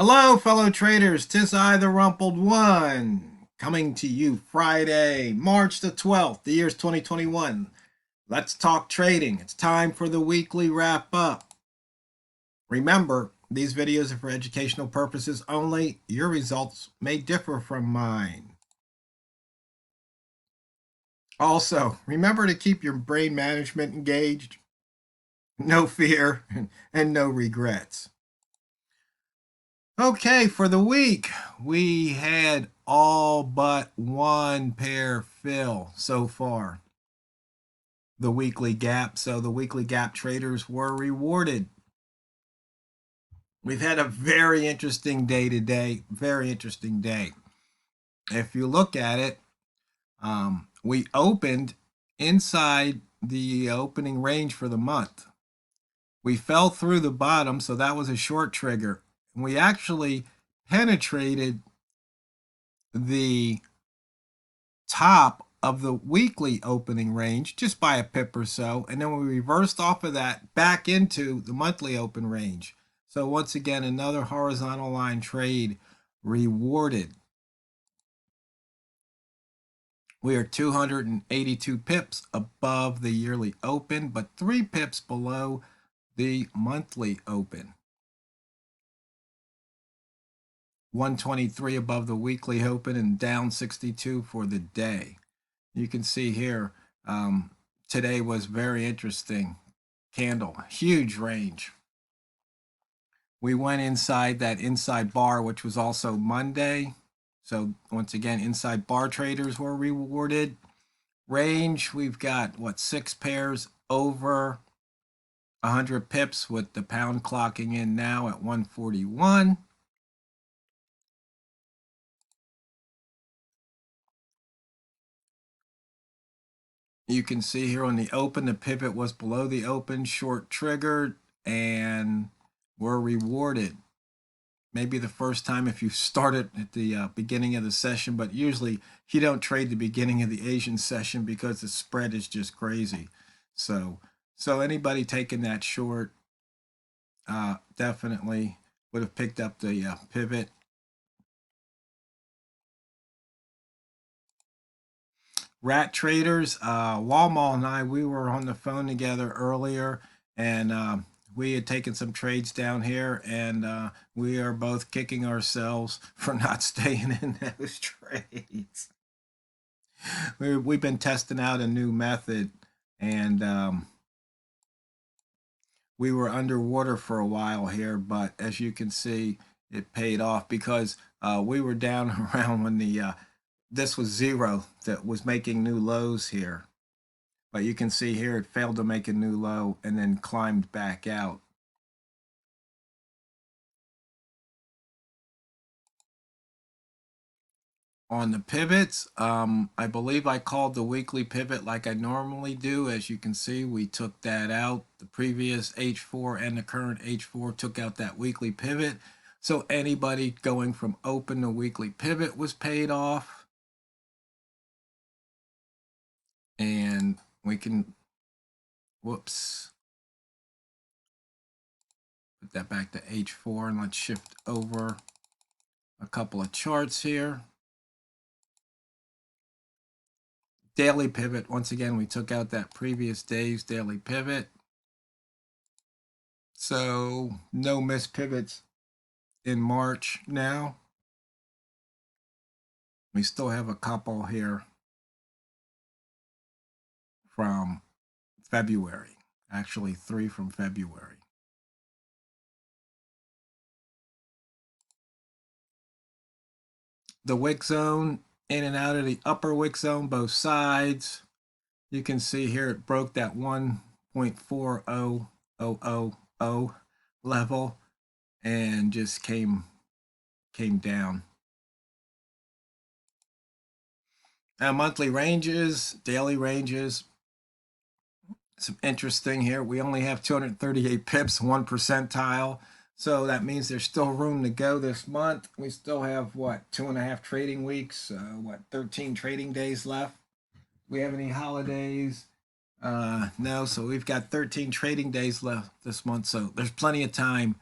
Hello, fellow traders. 'Tis I, the Rumpled One, coming to you Friday, March the 12th. The year's 2021. Let's talk trading. It's time for the weekly wrap up. Remember, these videos are for educational purposes only. Your results may differ from mine. Also, remember to keep your brain management engaged. No fear and no regrets. Okay, for the week, we had all but one pair fill so far. The weekly gap, so the weekly gap traders were rewarded. We've had a very interesting day today, very interesting day. If you look at it, we opened inside the opening range for the month. We fell through the bottom, so that was a short trigger. We actually penetrated the top of the weekly opening range just by a pip or so, and then we reversed off of that back into the monthly open range. So once again, another horizontal line trade rewarded. We are 282 pips above the yearly open, but 3 pips below the monthly open. 123 above the weekly open and down 62 for the day. You can see here, today was very interesting. Candle, huge range. We went inside that inside bar, which was also Monday. So once again, inside bar traders were rewarded. Range, we've got, 6 pairs over 100 pips with the pound clocking in now at 141. You can see here on the open, the pivot was below the open, short triggered, and were rewarded. Maybe the first time if you started at the beginning of the session, but usually you don't trade the beginning of the Asian session because the spread is just crazy. So anybody taking that short definitely would have picked up the pivot. Rat traders, Walmart and I, we were on the phone together earlier, and we had taken some trades down here, and we are both kicking ourselves for not staying in those trades. We've been testing out a new method, and we were underwater for a while here, but as you can see, it paid off because we were down around when the this was zero that was making new lows here. But you can see here it failed to make a new low and then climbed back out. On the pivots, I believe I called the weekly pivot like I normally do. As you can see, we took that out. The previous H4 and the current H4 took out that weekly pivot. So anybody going from open to weekly pivot was paid off. And we can, whoops, put that back to H4 and let's shift over a couple of charts here. Daily pivot, once again, we took out that previous day's daily pivot. So no missed pivots in March now. We still have a couple here from February, actually 3 from February. The wick zone, in and out of the upper wick zone, both sides. You can see here it broke that 1.40000 level and just came down. Now monthly ranges, daily ranges. Some interesting here. We only have 238 pips, 1 percentile. So that means there's still room to go this month. We still have, 2.5 trading weeks, 13 trading days left. We have any holidays? No, so we've got 13 trading days left this month. So there's plenty of time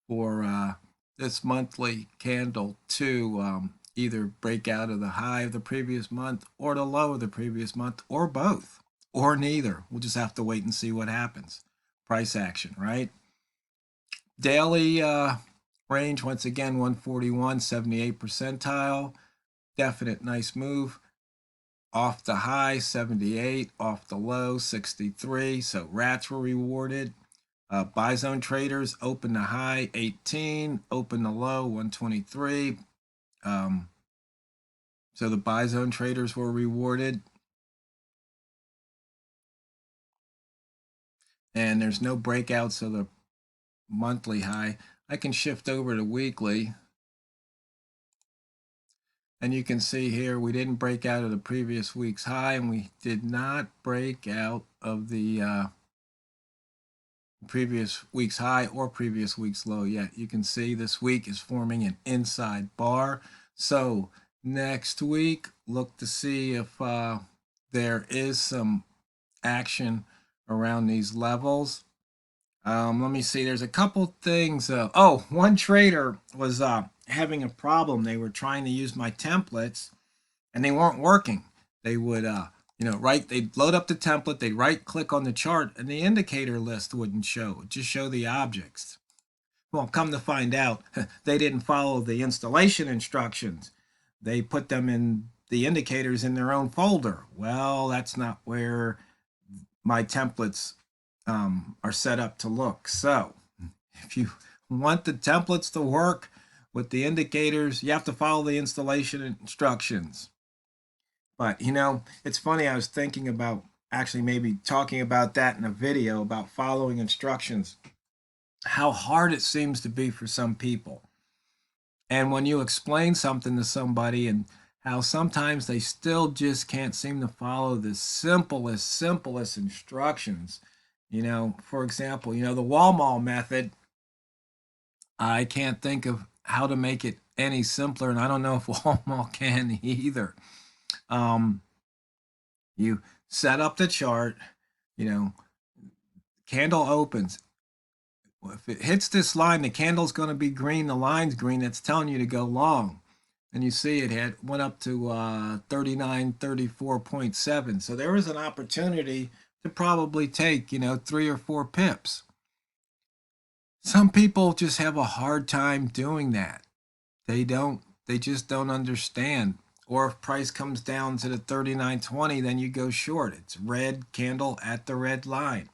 for this monthly candle to either break out of the high of the previous month or the low of the previous month, or both, or neither. We'll just have to wait and see what happens. Price action, right? Daily range, once again, 141, 78 percentile. Definite nice move. Off the high, 78. Off the low, 63. So rats were rewarded. Buy zone traders, open the high, 18. Open the low, 123. So the buy zone traders were rewarded. And there's no breakouts of the monthly high. I can shift over to weekly. And you can see here we didn't break out of the previous week's high, and we did not break out of the previous week's high or previous week's low yet. You can see this week is forming an inside bar. So next week, look to see if there is some action around these levels. Let me see. There's a couple things. One trader was having a problem. They were trying to use my templates, and they weren't working. They would, they'd load up the template, they'd right click on the chart, and the indicator list wouldn't show. It'd just show the objects. Well, come to find out, they didn't follow the installation instructions. They put them in the indicators in their own folder. Well, that's not where my templates are set up to look. So if you want the templates to work with the indicators, you have to follow the installation instructions. But it's funny, I was thinking about actually maybe talking about that in a video about following instructions, how hard it seems to be for some people. And when you explain something to somebody, and how sometimes they still just can't seem to follow the simplest instructions. For example, the wall mall method, I can't think of how to make it any simpler, and I don't know if wall mall can either. You set up the chart, candle opens. If it hits this line, the candle's going to be green, the line's green, that's telling you to go long. And you see it went up to 34.7. So there was an opportunity to probably take, 3 or 4 pips. Some people just have a hard time doing that. They just don't understand. Or if price comes down to the 39.20, then you go short. It's red candle at the red line.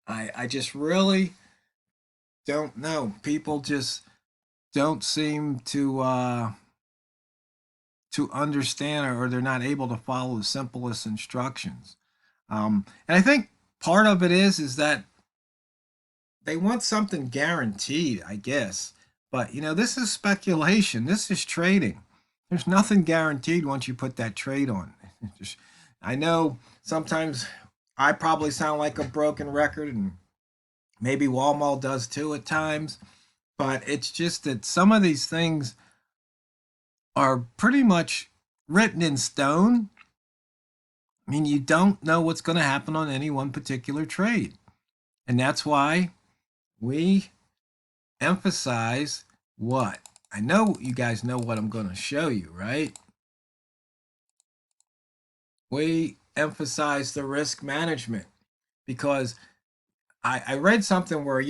I just really don't know. People just don't seem to understand, or they're not able to follow the simplest instructions. And I think part of it is that they want something guaranteed, I guess. But this is speculation. This is trading. There's nothing guaranteed once you put that trade on. I know sometimes I probably sound like a broken record, and maybe Walmart does too at times. But it's just that some of these things are pretty much written in stone. I mean, you don't know what's going to happen on any one particular trade. And that's why we emphasize what? I know you guys know what I'm going to show you, right? We emphasize the risk management, because I read something where,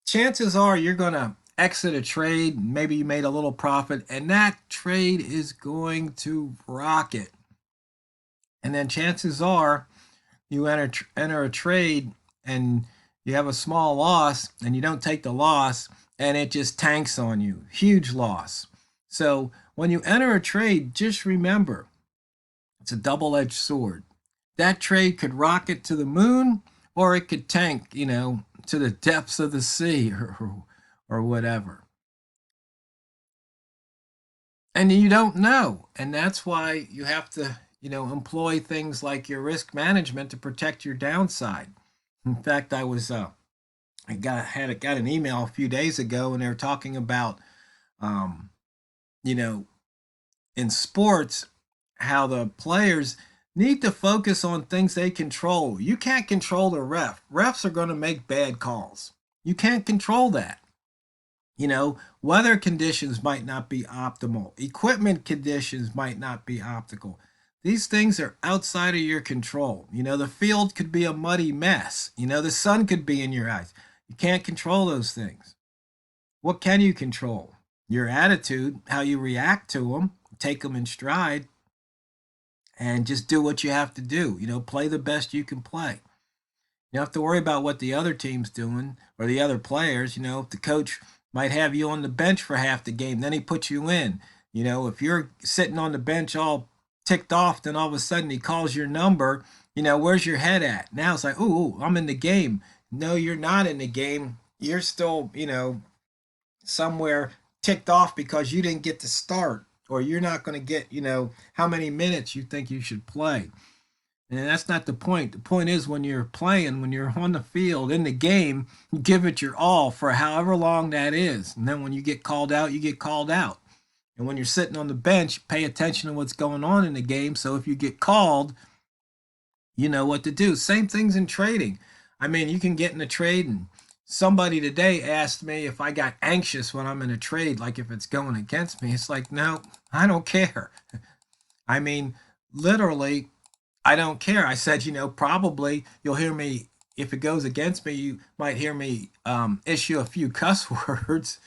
chances are you're going to exit a trade, maybe you made a little profit, and that trade is going to rocket. And then chances are you enter a trade and you have a small loss, and you don't take the loss, and it just tanks on you. Huge loss. So when you enter a trade, just remember, it's a double-edged sword. That trade could rocket to the moon, or it could tank, to the depths of the sea, or whatever. And you don't know. And that's why you have to, employ things like your risk management to protect your downside. In fact, I got an email a few days ago, and they were talking about, in sports, how the players need to focus on things they control. You can't control the ref. Refs are going to make bad calls. You can't control that. Weather conditions might not be optimal. Equipment conditions might not be optimal. These things are outside of your control. The field could be a muddy mess. The sun could be in your eyes. You can't control those things. What can you control? Your attitude, how you react to them, take them in stride, and just do what you have to do. Play the best you can play. You don't have to worry about what the other team's doing or the other players. If the coach might have you on the bench for half the game, then he puts you in. If you're sitting on the bench all ticked off, then all of a sudden he calls your number. Where's your head at? Now it's like, ooh, I'm in the game. No, you're not in the game. You're still, somewhere ticked off because you didn't get to start, or you're not going to get, how many minutes you think you should play. And that's not the point. The point is when you're playing, when you're on the field in the game, you give it your all for however long that is. And then when you get called out, you get called out. And when you're sitting on the bench, pay attention to what's going on in the game. So if you get called, you know what to do. Same things in trading. I mean, you can get in a trade, and somebody today asked me if I got anxious when I'm in a trade, like if it's going against me. It's like, no, I don't care. I mean, literally, I don't care. I said, probably you'll hear me, if it goes against me, you might hear me issue a few cuss words,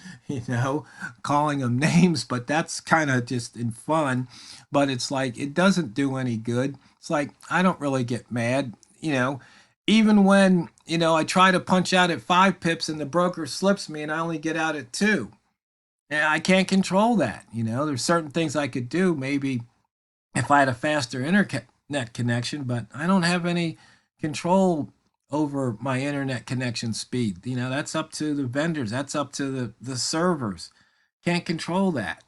calling them names, but that's kind of just in fun. But it's like, it doesn't do any good. It's like, I don't really get mad, even when, I try to punch out at 5 pips and the broker slips me and I only get out at 2. And I can't control that. There's certain things I could do, maybe if I had a faster internet connection, but I don't have any control over my internet connection speed. That's up to the vendors, that's up to the servers. Can't control that.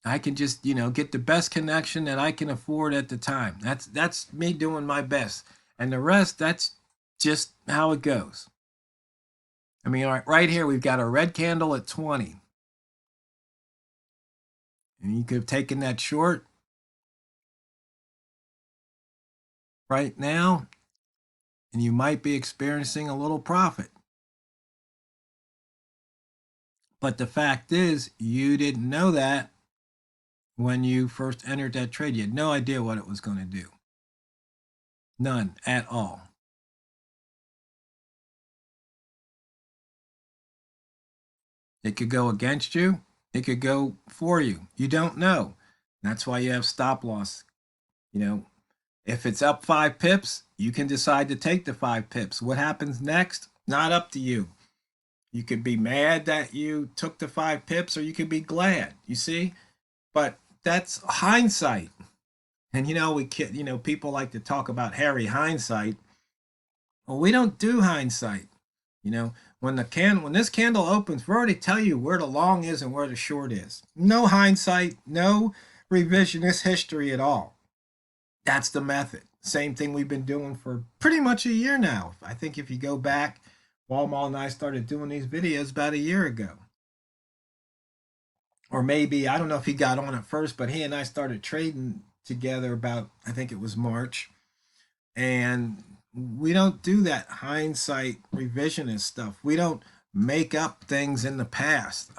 I can just, get the best connection that I can afford at the time. That's me doing my best. And the rest, that's just how it goes. I mean, right here, we've got a red candle at 20. And you could have taken that short right now, and you might be experiencing a little profit. But the fact is, you didn't know that when you first entered that trade. You had no idea what it was going to do. None at all. It could go against you. It could go for you. You don't know. That's why you have stop loss. If it's up 5 pips, you can decide to take the 5 pips. What happens next? Not up to you. You could be mad that you took the 5 pips, or you could be glad. You see? But that's hindsight. And people like to talk about Harry hindsight. Well, we don't do hindsight. When this candle opens, we already tell you where the long is and where the short is. No hindsight, no revisionist history at all. That's the method. Same thing we've been doing for pretty much a year now. I think if you go back, Walmall and I started doing these videos about a year ago. Or maybe, I don't know if he got on at first, but he and I started trading together about, I think it was March. And we don't do that hindsight revisionist stuff. We don't make up things in the past.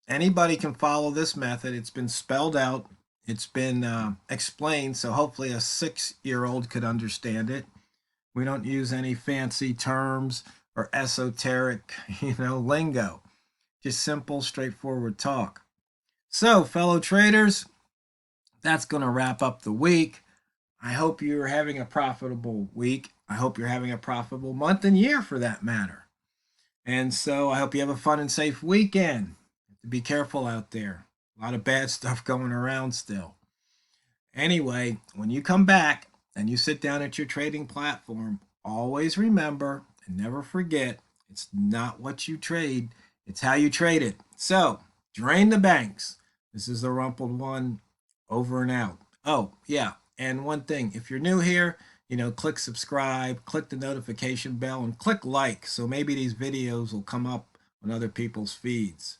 Anybody can follow this method. It's been spelled out. It's been explained, so hopefully a 6-year-old could understand it. We don't use any fancy terms or esoteric, lingo. Just simple, straightforward talk. So, fellow traders, that's going to wrap up the week. I hope you're having a profitable week. I hope you're having a profitable month and year, for that matter. And so I hope you have a fun and safe weekend. Be careful out there. A lot of bad stuff going around still. Anyway, when you come back and you sit down at your trading platform, always remember and never forget, it's not what you trade, it's how you trade it. So, drain the banks. This is TheRumpledOne, over and out. Oh, yeah. And one thing, if you're new here, click subscribe, click the notification bell, and click like, so maybe these videos will come up on other people's feeds.